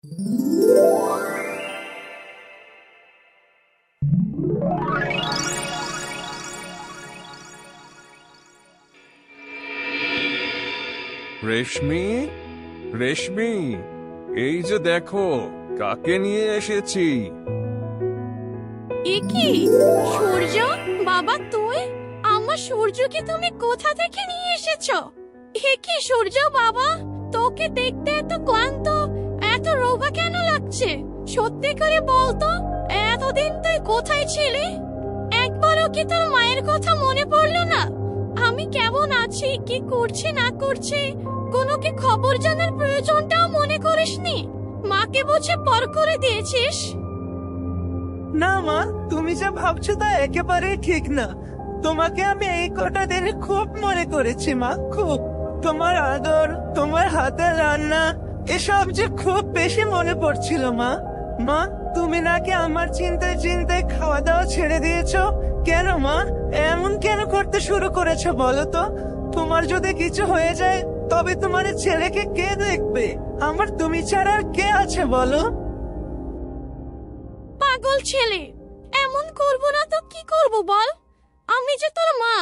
রেশমি, রেশমি, এই যে দেখো কাকে নিয়ে এসেছি। এ কি সূর্য? বাবা তুই? আমার সূর্যকে তুমি কোথা থেকে নিয়ে এসেছো? এ কি সূর্য বাবা, তোকে দেখতে এত ক্লান্ত, এত রোগা কেন লাগছে? সত্যি করে বলতো, এতদিন তুই কোথায় ছিলি? একবারও কি তোর মায়ের কথা মনে পড়লো না? আমি কেমন আছি, কি করছি না করছি, কোনো কি খবর জানার প্রয়োজনটাও মনে করিসনি? মাকে বুঝে পর করে দিয়েছিস? না মা, তুমি যা ভাবছো তা একেবারেই ঠিক না। তোমাকে আমি এই কটা দিনে খুব মনে করেছি মা, খুব। তোমার আদর, তোমার হাতের রান্না, এসব যে খুব বেশি মনে পড়ছিল মা। মা, তুমি নাকি আমার চিন্তায় চিন্তায় খাওয়া দাওয়া ছেড়ে দিয়েছো। কেন মা, এমন কেন করতে শুরু করেছো বলো তো? তোমার যদি কিছু হয়ে যায় তবে তোমার ছেলেকে কে দেখবে? আমার তুমি ছাড়া আর কে আছে বলো? পাগল ছেলে, এমন করব না তো কি করব বল? আমি যে তোর মা,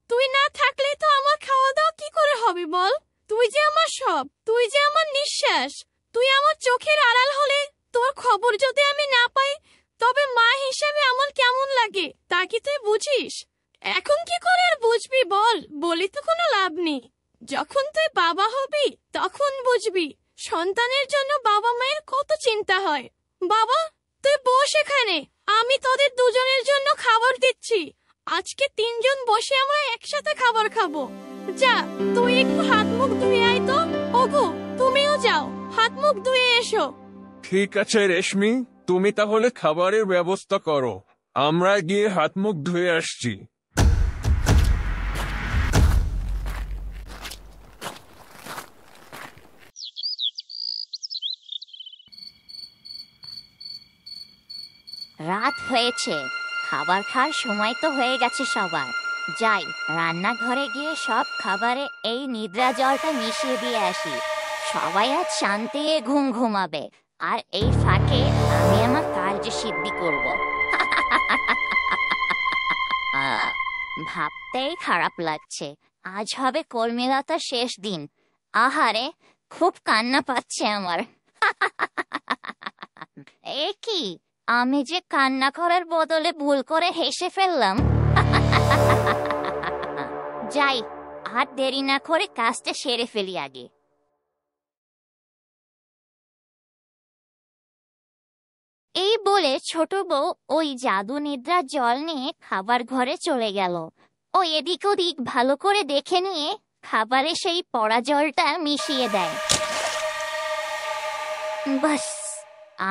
তুই না থাকলে তো আমার খাওয়া দাওয়া কি করে হবে বল? তুই যে আমার সব, তুই যে আমার নিঃশ্বাস, তুই আমার চোখের আড়াল হলে, তোর খবর যদি আমি না পাই তবে মা হিসেবে আমার কেমন লাগে তা কি তুই বুঝিস? এখন কি করে আর বুঝবি বল? বলি তো কোনো লাভ নেই। যখন তুই বাবা হবি তখন বুঝবি সন্তানের জন্য বাবা মায়ের কত চিন্তা হয়। বাবা তুই বস এখানে, আমি তোদের দুজনের জন্য খাবার দিচ্ছি। আজকে তিনজন বসে আমরা একসাথে খাবার খাবো। যা, তুই একটু হাত মুখ ধুয়ে আয় তো। ওগো তুমিও যাও, হাত মুখ ধুয়ে এসো। ঠিক আছে রেশমি, তুমি তাহলে খাবারের ব্যবস্থা করো, আমরা গিয়ে হাত মুখ ধুয়ে আসছি। রাত হয়েছে, খাবার খাওয়ার সময় তো হয়ে গেছে সবার। যাই, রান্নাঘরে গিয়ে সব খাবারে এই নিদ্রা জলটা মিশিয়ে দিয়ে আসি। সবাই আজ শান্তি ঘুম ঘুমাবে, আর এই ফাঁকে আমি আমার কার্য সিদ্ধি করব। ভাবতেই খারাপ লাগছে, আজ হবে কর্মীলতার শেষ দিন। আহারে, খুব কান্না পাচ্ছে আমার। এ কি, আমি যে কান্না করার বদলে ভুল করে হেসে ফেললাম। যাই, আর দেরি না করে কাজটা সেরে ফেলি আগে। এই বলে ছোট বউ ওই জাদু নিদ্রার জল নিয়ে খাবার ঘরে চলে গেল। ও এদিক ওদিক ভালো করে দেখে নিয়ে খাবারে সেই পড়া জলটা মিশিয়ে দেয়। বাস,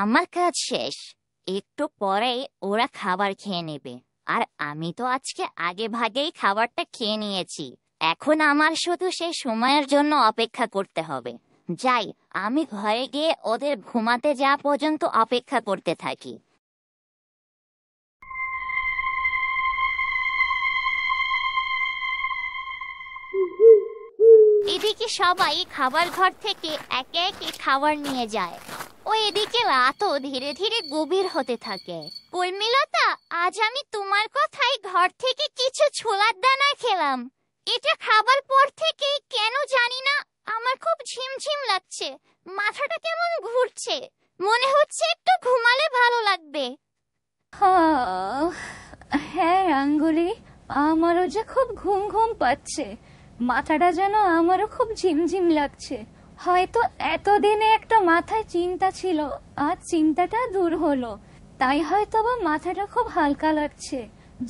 আমার কাজ শেষ। একটু পরে ওরা খাবার খেয়ে নেবে, আর আমি তো আজকে আগে ভাগেই খাবারটা খেয়ে নিয়েছি। এখন আমার শুধু সেই সময়ের জন্য অপেক্ষা করতে হবে। যাই, আমি ঘরে গিয়ে ওদের ঘুমাতে যাওয়া পর্যন্ত অপেক্ষা করতে থাকি। এদিকে সবাই খাবার ঘর থেকে একে একে খাবার নিয়ে যায়। ও এদিকে রাতও ধীরে ধীরে গভীর হতে থাকে। কর্মীলতা, আজ আমি তোমার কথাই ঘর থেকে কিছু ছোলার দানা খেলাম। এটা খাবার পর থেকে কেন জানি না আমার খুব ঝিমঝিম লাগছে, মাথাটা কেমন ঘুরছে, মনে হচ্ছে একটু ঘুমালে ভালো লাগবে। হ্যাঁ আঙ্গুলি, আমারও যে খুব ঘুম ঘুম পাচ্ছে, মাথাটা যেন আমারও খুব ঝিমঝিম লাগছে। হয়তো এতদিনে একটা মাথায় চিন্তা ছিল, আজ চিন্তাটা দূর হলো, তাই হয়তো বা মাথাটা খুব হালকা লাগছে।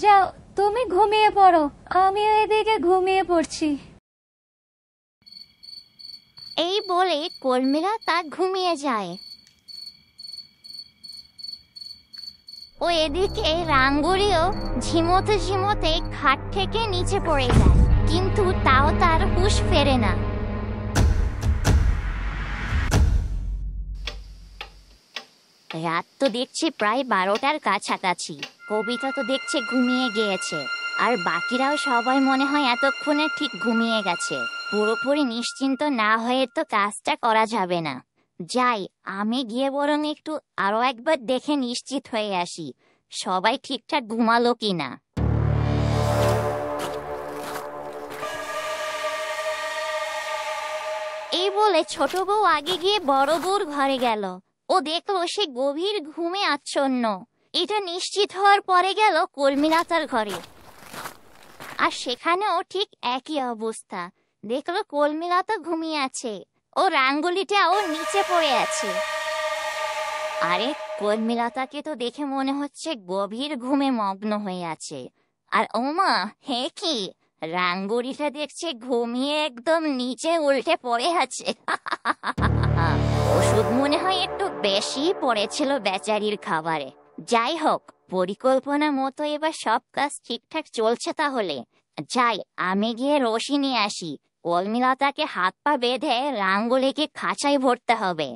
যাও, তুমি ঘুমিয়ে পড়ো, আমিও এদিকে ঘুমিয়ে পড়ছি। এই বলে কর্মীলতা ঘুমিয়ে যায়। ও এদিকে রাঙ্গুলিও ঝিমোতে ঝিমোতে খাট থেকে নিচে পড়ে যায়, কিন্তু তাও তার হুঁশ ফেরে না। রাত তো দেখছি প্রায় 12টার কাছাকাছি। কবিতা তো দেখছে ঘুমিয়ে গিয়েছে, আর বাকিরাও সবাই মনে হয় এতক্ষণে ঠিক ঘুমিয়ে গেছে। পুরোপুরি নিশ্চিন্ত না হয়ে তো কাজটা করা যাবে না। যাই, আমি গিয়ে বরং একটু আরো একবার দেখে নিশ্চিত হয়ে আসি সবাই ঠিকঠাক ঘুমালো কিনা। এই বলে ছোট বউ আগে গিয়ে বড় বউর ঘরে গেল। ও দেখলো সে গভীর ঘুমে আচ্ছন্ন। এটা নিশ্চিত হওয়ার পরে গেল কর্মীলতার ঘরে, আর সেখানেও ঠিক একই অবস্থা। দেখলো কর্মীলতা ঘুমিয়ে আছে, ও রাঙ্গুলিটাও নিচে পড়ে আছে। আরে কর্মীলতাকে তো দেখে মনে হচ্ছে গভীর ঘুমে মগ্ন হয়ে আছে। আর ওমা, হে কি, রাঙ্গুলিটা দেখছে ঘুমিয়ে একদম নিচে উল্টে পড়ে আছে। ওষুধ মনে হয় একটু বেশি পড়েছিল বেচারির খাবারে। যাই হোক, পরিকল্পনা মতো এবার সব কাজ ঠিকঠাক চলছে। তাহলে যাই, আমি গিয়ে রশি নিয়ে আসি। কর্মীলতাকে হাত পা বেঁধে রাঙ্গুলিকে খাঁচায় ভরতে হবে।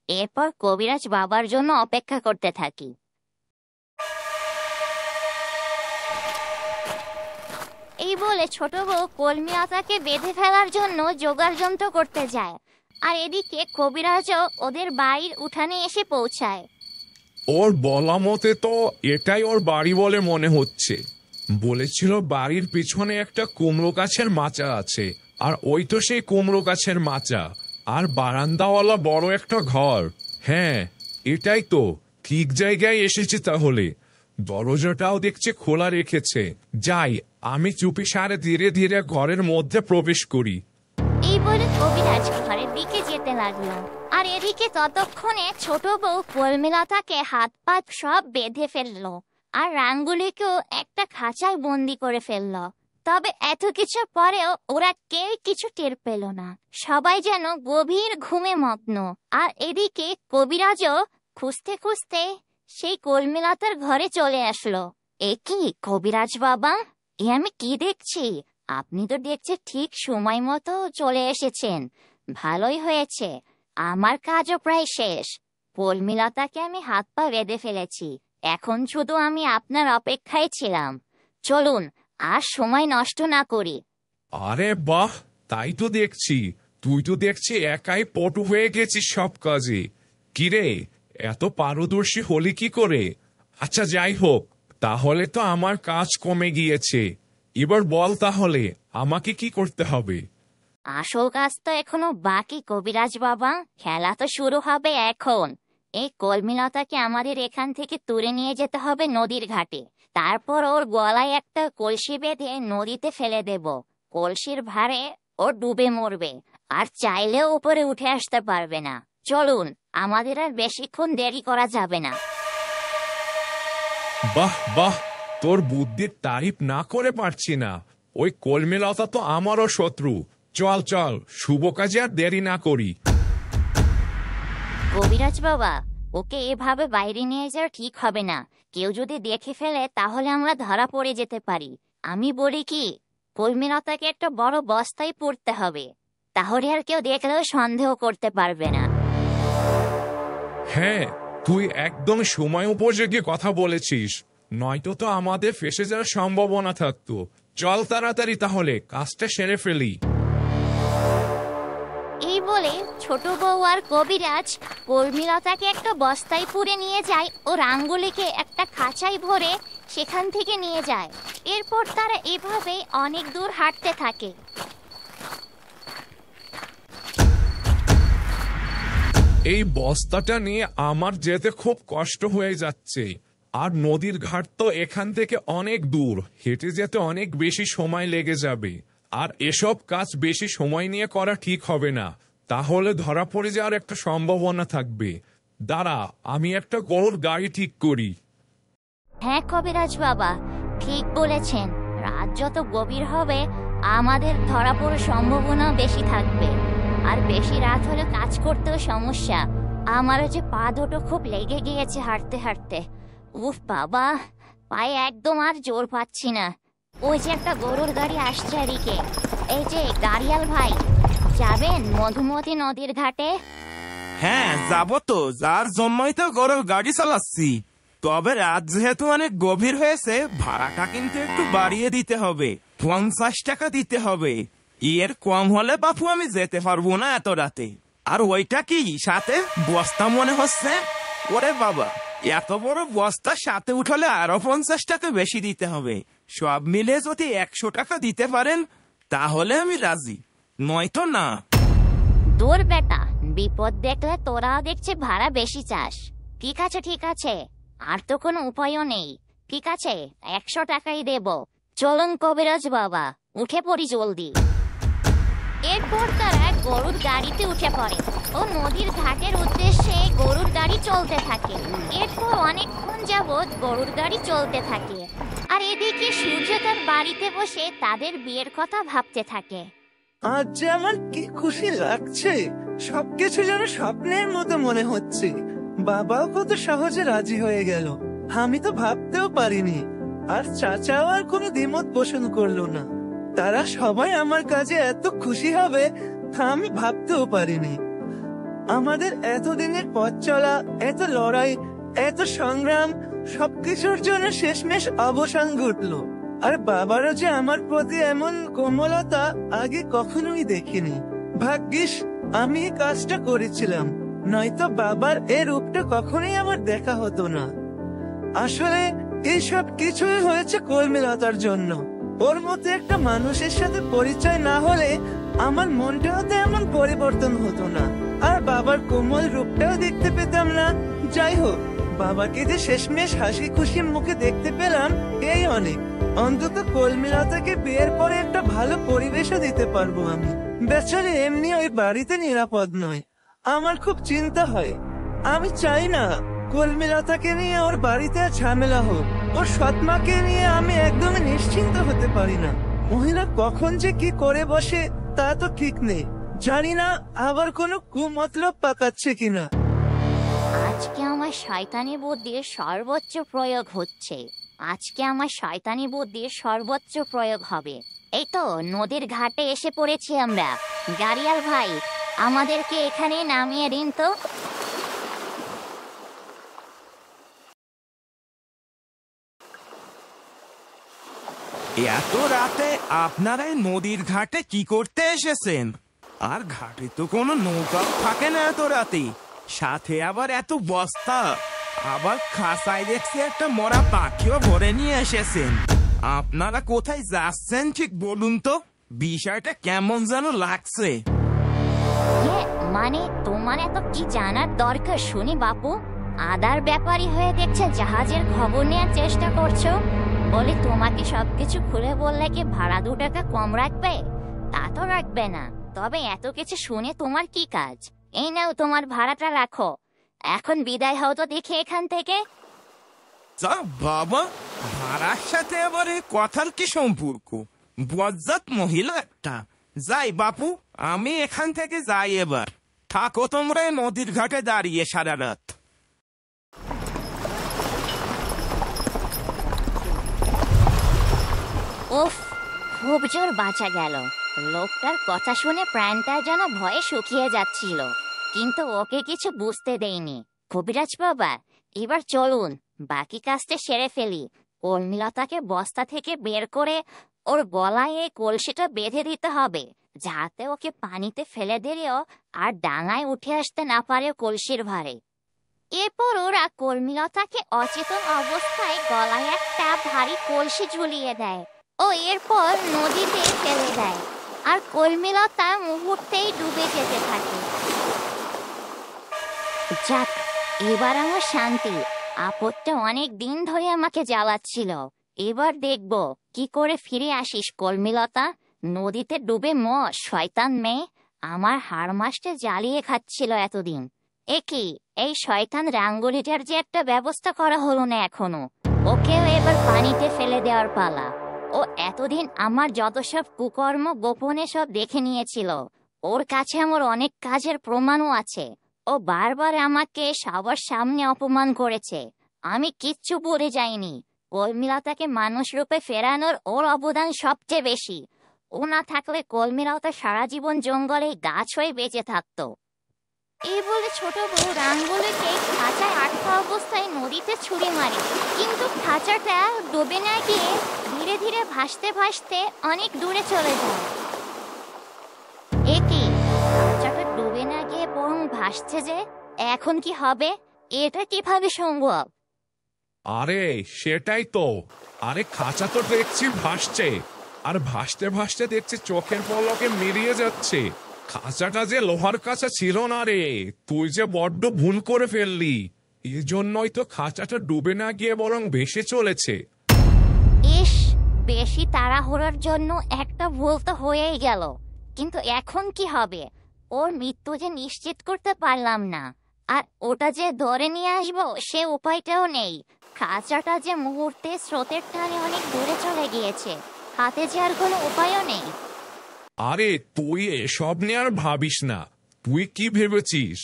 এরপর কবিরাজ বাবার জন্য অপেক্ষা করতে থাকি। এই বলে ছোট বউ কর্মীলতাকে বেঁধে ফেলার জন্য জোগাড় যন্ত্র করতে যায়। আর এদিকে কবিরাজও ওদের বাড়ির উঠানে এসে পৌঁছায়। ওর বলা মতে তো এটাই ওর বাড়ি বলে মনে হচ্ছে। বলেছিল বাড়ির পিছনে একটা কুমড়ো গাছের মাচা আছে, আর ওই তো সেই কুমড়ো গাছের মাচা, আর বারান্দাওয়ালা বড় একটা ঘর। হ্যাঁ, এটাই তো, ঠিক জায়গায় এসেছে তাহলে। দরজাটাও দেখছে খোলা রেখেছে। যাই, আমি চুপিসারে ধীরে ধীরে ঘরের মধ্যে প্রবেশ করি। এই বলে কবিরাজ ঘরের দিকে যেতে লাগলো। আর এদিকে ততক্ষণে ছোট বউ কর্মীলতাকে হাত পা সব বেঁধে ফেললো, আর রাঙ্গুলিকেও একটা খাঁচায় বন্দি করে ফেললো। তবে এত কিছু পরেও ওরা কেউ কিছু টের পেল না। সবাই যেন গভীর ঘুমে মগ্ন। আর এদিকে কবিরাজও খুঁজতে খুঁজতে সেই কর্মীলতার ঘরে চলে আসলো। এ কি কবিরাজ বাবা, এ আমি কি দেখছি? আপনি তো দেখছি ঠিক সময় মতো চলে এসেছেন। ভালোই হয়েছে, আমার কাজও প্রায় শেষ। কর্মীলতাকে আমি হাত পা বেঁধে ফেলেছি। এখন শুধু আমি আপনার অপেক্ষায় ছিলাম। চলুন, আর সময় নষ্ট না করি। আরে বাহ, তাই তো দেখছি। তুই তো দেখছি একাই পটু হয়ে গেছিস সব কাজে। কিরে, এত পারদর্শী হলি কি করে? আচ্ছা যাই হোক, তাহলে তো আমার কাজ কমে গিয়েছে। এবার বল তাহলে আমাকে কি করতে হবে? আসল কাজ তো এখনো বাকি কবিরাজ বাবা। খেলা তো শুরু হবে এখন। এই কর্মীলতাকে আমাদের এখান থেকে তুলে নিয়ে যেতে হবে নদীর ঘাটে। তারপর ওর গলায় একটা কলসি বেঁধে নদীতে ফেলে দেব। কলসির ভারে ও ডুবে মরবে, আর চাইলেও উপরে উঠে আসতে পারবে না। চলুন, আমাদের আর বেশিক্ষণ দেরি করা যাবে না। বাহ বাহ, তোর বুদ্ধির তারিফ না করে পারছি না। ওই কলমেলতা তো আমারও শত্রু। চল চল, শুভ কাজে আর দেরি না করি। কবিরাজ বাবা, ওকে এভাবে বাইরে নিয়ে যাওয়া ঠিক হবে না। কেউ যদি দেখে ফেলে তাহলে আমরা ধরা পড়ে যেতে পারি। আমি বলি কি, কর্মীলতাকে একটা বড় বস্তায় পড়তে হবে, তাহলে আর কেউ দেখলেও সন্দেহ করতে পারবে না। হ্যাঁ, তুই একদম সময় উপযোগী কথা বলেছিস। নয়তো তো আমাদের ফেসে যাওয়ার সম্ভাবনা থাকতো। চল তাড়াতাড়ি তাহলে কাজটা সেরে ফেলি। এই বলে ছোট বউ আর কবিরাজ কর্মীলতাকে একটা বস্তায় পুরে নিয়ে যায় ও রাঙ্গুলিকে একটা খাঁচায় ভরে সেখান থেকে নিয়ে যায়। এরপর তারা এভাবে অনেক দূর হাঁটতে থাকে। এই বস্তাটা নিয়ে আমার যেতে খুব কষ্ট হয়ে যাচ্ছে। আর নদীর ঘাট তো এখান থেকে অনেক দূর, হেঁটে যেতে অনেক বেশি সময় লেগে যাবে। আর এসব কাজ বেশি সময় নিয়ে করা ঠিক হবে না, তাহলে ধরা পড়ে যাওয়ার একটা সম্ভাবনা থাকবে। দাঁড়া, আমি একটা গরুর গাড়ি ঠিক করি। হ্যাঁ কবিরাজ বাবা, ঠিক বলেছেন। রাত যত গভীর হবে আমাদের ধরা পড়ার সম্ভাবনা বেশি থাকবে। আর বেশি রাত হলে কাজ করতেও সমস্যা। আমারও যে পা দুটো খুব লেগে গিয়েছে হাঁটতে হাঁটতে। উফ বাবা, পায়ে একদম আর জোর পাচ্ছি না। ওই যে একটা গরুর গাড়ি আসছে এদিকে। এই যে গাড়িয়াল ভাই, যাবেন মধুমতি নদীর ঘাটে? হ্যাঁ যাবো তো, যার জন্যই তো গরুর গাড়ি চালাচ্ছি। তবে রাত যেহেতু অনেক গভীর হয়েছে, ভাড়াটা কিন্তু একটু বাড়িয়ে দিতে হবে। 50 টাকা দিতে হবে। এর কম হলে বাপু আমি যেতে পারবো না এত রাতে। আর ওইটা কি সাথে বস্তা মনে হচ্ছে? ওরে বাবা, এত বড় বস্তা সাথে উঠালে আরো 50 টাকা বেশি দিতে হবে। সব মিলে যদি 100 টাকা দিতে পারেন তাহলে আমি রাজি, নয়তো না। দূর বেটা, বিপদ দেখলে তোরাও দেখছে ভাড়া বেশি চাস। ঠিক আছে ঠিক আছে, আর তো কোনো উপায়ও নেই। ঠিক আছে, 100 টাকাই দেব। চলুন কবিরাজ বাবা, উঠে পড়ি জলদি। এরপর তারা গরুর গাড়িতে উঠে পড়ে ও নদীর ঘাটের উদ্দেশ্যে গরুর গাড়ি চলতে থাকে। এরপর অনেকক্ষণ যাবৎ গরুর গাড়ি চলতে থাকে, আর এদিকে সূর্য তার বাড়িতে বসে তাদের বিয়ের কথা ভাবতে থাকে। আজ যে আমার কি খুশি লাগছে, সবকিছু যেন স্বপ্নের মতো মনে হচ্ছে। বাবাও কত সহজে রাজি হয়ে গেল, আমি তো ভাবতেও পারিনি। আর চাচাও আর কোনো দ্বিমত পোষণ করলো না। তারা সবাই আমার কাজে এত খুশি হবে তা আমি ভাবতেও পারিনি। আমাদের এতদিনের পথ চলা, এত লড়াই, এত সংগ্রাম, সবকিছুর জন্য শেষমেশ অবসান ঘটলো। আর বাবারও যে আমার প্রতি এমন কোমলতা আগে কখনোই দেখিনি। ভাগ্যিস আমি এই কাজটা করেছিলাম, নয়তো বাবার এ রূপটা কখনোই আমার দেখা হতো না। আসলে এই সব কিছুই হয়েছে কর্মীলতার জন্য। ওর মতো একটা মানুষের সাথে পরিচয় না হলে আমার মনটাও তো এমন পরিবর্তন হতো না, আর বাবার কোমল রূপটাও দেখতে পেতাম না। যাই হোক, বাবাকে যে শেষমেশ হাসি খুশি মুখে দেখতে পেলাম এই অনেক। অন্তত কর্মীলতাকে বিয়ের পরে একটা ভালো পরিবেশও দিতে পারবো আমি। বেচারে এমনি ওই বাড়িতে নিরাপদ নয়, আমার খুব চিন্তা হয়। আমি চাই না কর্মীলতাকে নিয়ে ওর বাড়িতে ঝামেলা হোক। ওর সৎমাকে নিয়ে আমি একদমই নিশ্চিন্ত হতে পারি না। মহিলা কখন যে কি করে বসে তা তো ঠিক নেই। জানি না আবার কোনো কুমতলব পাকাচ্ছে কিনা। আজকে আমার শয়তানি বুদ্ধির সর্বোচ্চ প্রয়োগ হচ্ছে। আজকে আমার শয়তানি বুদ্ধির সর্বোচ্চ প্রয়োগ হবে। এই তো নদীর ঘাটে এসে পড়েছি আমরা। গাড়িয়াল ভাই, আমাদেরকে এখানে নামিয়ে দিন তো। এত রাতে আপনারা নদীর ঘাটে কি করতে এসেছেন? আর ঘাটে তো কোনো নৌকা থাকে না এত রাতে, সাথে আবার এত বস্তা, আবার খাসায় দেখছি একটা মরা পাখিও ভরে নিয়ে এসেছেন। আপনারা কোথায় যাচ্ছেন ঠিক বলুন তো, বিষয়টা কেমন যেন লাগছে। মানে তোমার এত কি জানার দরকার শুনি বাপু? আদার ব্যাপারী হয়ে দেখছে জাহাজের খবর নেওয়ার চেষ্টা করছো। বলি তোমাকে সবকিছু খুলে বললে কি ভাড়া 2 টাকা কম রাখবে? তা তো রাখবে না। তবে এত কিছু শুনে তোমার কি কাজ? এই নাও তোমার ভাড়াটা রাখো। এখন বিদায় হও তো দেখে এখান থেকে। যা বাবা, ভাড়ার সাথে আবার এই কথার কি সম্পর্ক? বজ্জাত মহিলা একটা। যাই বাপু, আমি এখান থেকে যাই এবার। থাকো তোমরা নদীর ঘাটে দাঁড়িয়ে সারা রাত। উফ, খুব জোর বাঁচা গেল। লোকটার কথা শুনে প্রাণটা যেন ভয়ে শুকিয়ে যাচ্ছিল, কিন্তু ওকে কিছু বুঝতে দেয়নি। কবিরাজ বাবা, এবার চলুন বাকি কাজটা সেরে ফেলি। কর্মীলতাকে বস্তা থেকে বের করে ওর গলায় এই কলসিটা বেঁধে দিতে হবে, যাতে ওকে পানিতে ফেলে দিলেও আর ডাঙায় উঠে আসতে না পারে কলসির ভারে। এরপর ওরা কর্মীলতাকে অচেতন অবস্থায় গলায় একটা ভারী কলসি ঝুলিয়ে দেয় ও এরপর নদীতে ফেলে দেয়, আর কর্মীলতা মুহূর্তেই ডুবে যেতে থাকে। যাক, এবার আমার শান্তি। আপদটা অনেক দিন ধরে আমাকে জ্বালাচ্ছিল। এবার দেখব কি করে ফিরে আসিস কর্মীলতা। নদীতে ডুবে শয়তান মেয়ে আমার হাড় মাসটা জ্বালিয়ে খাচ্ছিল এতদিন। একি, এই শয়তান রাঙ্গুলিটার যে একটা ব্যবস্থা করা হলো না এখনো। ওকেও এবার পানিতে ফেলে দেওয়ার পালা। ও এতদিন আমার যত সব কুকর্ম গোপনে সব দেখে নিয়েছিল। ওর কাছে আমার অনেক কাজের প্রমাণও আছে। ও বারবার আমাকে সবার সামনে অপমান করেছে, আমি কিচ্ছু বলে যাইনি। কর্মীলতাকে মানুষ রূপে ফেরানোর ওর অবদান সবচেয়ে বেশি। ও না থাকলে কর্মীলতা সারা জীবন জঙ্গলে গাছ হয়ে বেঁচে থাকতো। এই বলে ছোট বউ রাঙ্গুলিকে খাঁচায় আটকা অবস্থায় নদীতে ছুঁড়ে মারে, কিন্তু খাঁচাটা ডুবে না গিয়ে ধীরে ধীরে ভাসতে ভাসতে অনেক দূরে চলে যায়। একে খাঁচাটা ডুবে না গিয়ে ভাসছে যে, এখন কি হবে? এটা কিভাবে সম্ভব? আরে সেটাই তো। আরে খাঁচা তো দেখছি ভাসছে, আর ভাসতে ভাসতে দেখছি চোখের পলকে মিলিয়ে যাচ্ছে। খাঁচাটা যে লোহার কাঁচা ছিল না রে, তুই যে বড্ড ভুল করে ফেললি। এই জন্যই তো খাঁচাটা ডুবে না গিয়ে বরং ভেসে চলেছে। ইস, বেশি তাড়াহুড়োর জন্য একটা ভুল তো হয়েই গেল, কিন্তু এখন কি হবে? ওর মৃত্যু যে নিশ্চিত করতে পারলাম না, আর ওটা যে ধরে নিয়ে আসবো সে উপায়টাও নেই। খাঁচাটা যে মুহূর্তে স্রোতের টানে অনেক দূরে চলে গিয়েছে, হাতে যে আর কোনো উপায়ও নেই। আরে তুই এসব নিয়ে আর ভাবিস না। তুই কি ভেবেছিস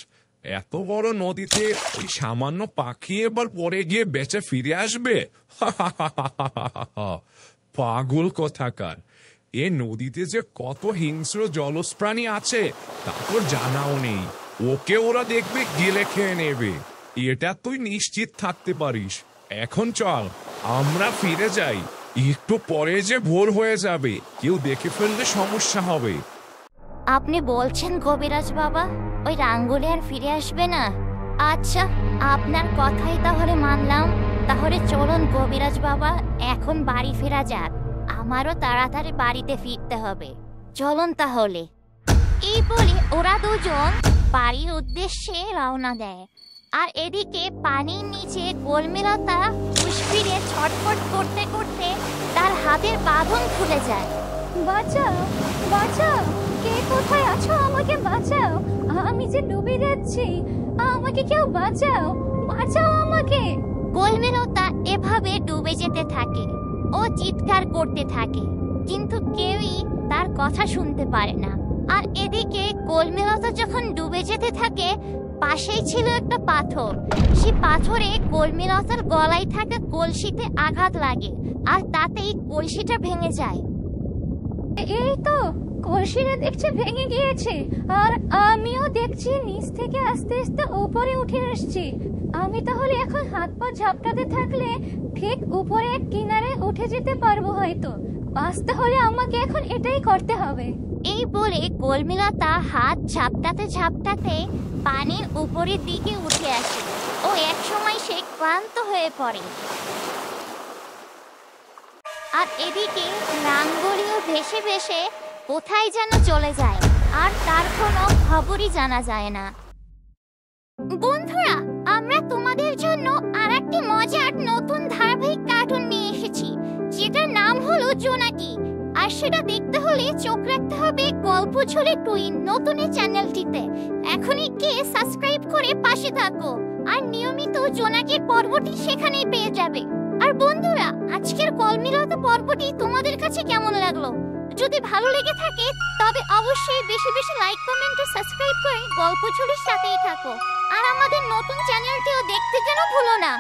এত বড় নদীতে ওই সামান্য পাখি এবার পরে গিয়ে বেঁচে ফিরে আসবে? পাগল কোথাকার। এ নদীতে যে কত হিংস্র জলজ প্রাণী আছে তা তোর জানাও নেই। ওকে ওরা দেখবে গিলে খেয়ে নেবে, এটা তুই নিশ্চিত থাকতে পারিস। এখন চল আমরা ফিরে যাই, একটু পরে যে ভোর হয়ে যাবে, কেউ দেখে ফেললে সমস্যা হবে। আপনি বলছেন কবিরাজ বাবা ওই রাঙ্গুলি আর ফিরে আসবে না? আচ্ছা, আপনার কথাই তাহলে মানলাম। তাহলে চলুন কবিরাজ বাবা, এখন বাড়ি ফেরা যাক। আমারও তাড়াতাড়ি বাড়িতে ফিরতে হবে। চলুন তাহলে। এই বলে ওরা দুজন বাড়ির উদ্দেশ্যে রওনা দেয়। আর এদিকে পানির নিচে কলমিলতা হুঁশ ফিরে ছটফট করতে করতে তার হাতের বাঁধন খুলে যায়। বাঁচাও, বাঁচাও, কে কোথায় আছো? আমাকে বাঁচাও, আমি যে ডুবে যাচ্ছি। আমাকে কেউ বাঁচাও, বাঁচাও আমাকে। কলমিলতা এভাবে ডুবে যেতে থাকে। ও চিৎকার করতে থাকে, কিন্তু কেউই তার কথা শুনতে পারে না। আর এদিকে কলমিলতা যখন ডুবে যেতে থাকে, পাশেই ছিল একটা পাথর। সেই পাথরে কলমিলতার গলায় থাকা কলসিতে আঘাত লাগে, আর তাতেই কলসিটা ভেঙে যায়। এই তো কলসিটা দেখছি ভেঙে গিয়েছে, আর আমিও দেখছি নিচ থেকে আস্তে আস্তে উপরে উঠে আসছি। আমি তাহলে এখন হাত পা ঝাপটাতে থাকলে ঠিক উপরে কিনারে উঠে যেতে পারবো হয়তো। বাঁচতে হলে আমাকে এখন এটাই করতে হবে। এই বলে কলমিলতা হাত ঝাপটাতে ঝাপটাতে পানির উপরের দিকে উঠে আসে। ও একসময় সে ক্লান্ত হয়ে পড়ে। আর এদিকে রাঙ্গুলিও ভেসে ভেসে কোথায় যেন চলে যায়, আর তার কোনো খবরই জানা যায় না। বন্ধুরা, আমরা তোমাদের জন্য আরেকটি মজার নতুন ধারাবাহিক কার্টুন নিয়ে এসেছি, যেটার নাম হলো জোনাকি। আর সেটা দেখতে হলে চোখ রাখতে হবে গল্পঝুলি টুইন নতুন এই চ্যানেলটিতে। এখনই গিয়ে সাবস্ক্রাইব করে পাশে থাকো, আর নিয়মিত জোনাকির পর্বটি সেখানেই পেয়ে যাবে। আর বন্ধুরা, আজকের কলমিলতা পর্বটি তোমাদের কাছে কেমন লাগলো? যদি ভালো লেগে থাকে তবে অবশ্যই বেশি বেশি লাইক, কমেন্ট ও সাবস্ক্রাইব করে গল্পঝুলির সাথেই থাকো। আর আমাদের নতুন চ্যানেলটিও দেখতে যেন ভুলো না।